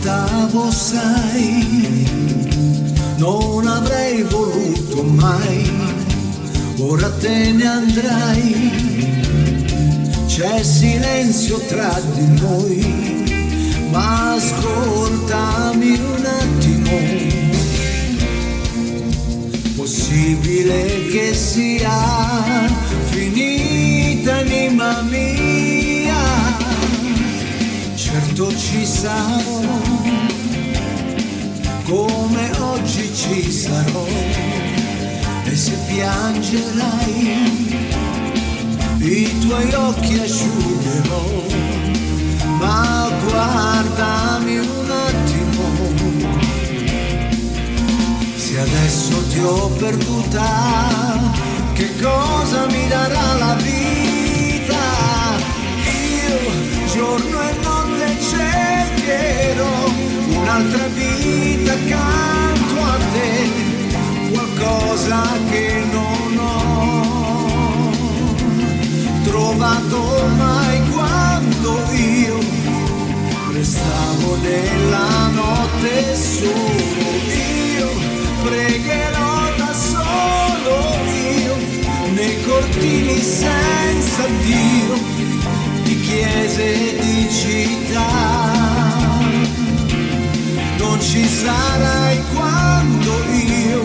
ascoltavo, sai, non avrei voluto mai, ora te ne andrai, c'è silenzio tra di noi, ma ascoltami un attimo, possibile che sia finita, anima mia, certo ci sarò, come oggi ci sarò, e se piangerai i tuoi occhi asciugherò, ma guardami un attimo, se adesso ti ho perduta, che cosa mi darà la vita? Io giorno e notte cercherò un'altra vita accanto a te, qualcosa che non ho trovato mai quando io restavo nella notte solo. Io pregherò da solo, io nei cortili senza Dio di chiese e di città. Non ci sarai quando io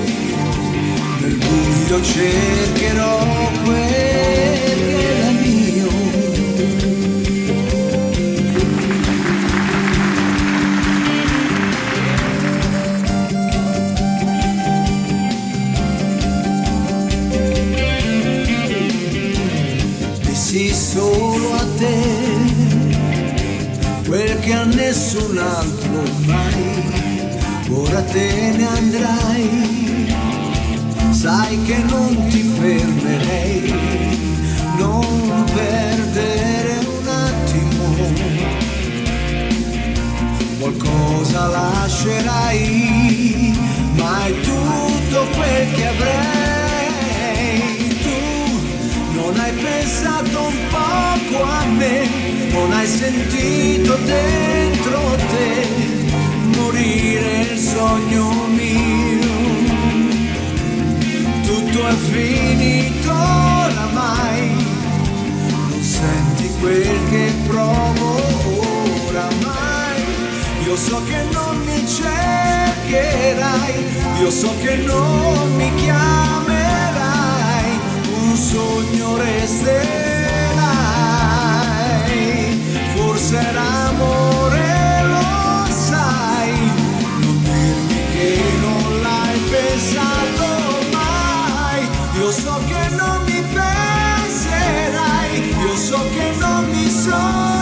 nel buio cercherò quel che era mio. Dissi solo a te quel che a nessun altro mai, ora te ne andrai, sai che non ti fermerei, non perdere un attimo, qualcosa lascerai, ma è tutto quel che avrei. Tu non hai pensato un poco a me, non hai sentito dentro te morire il sogno mio. Tutto è finito oramai, non senti quel che provo oramai. Io so che non mi cercherai, io so che non mi chiamerai, un sogno resterai, forse era amore, lo sai, non dirmi che non l'hai pensato mai. Io so che non mi penserai, io so che non mi so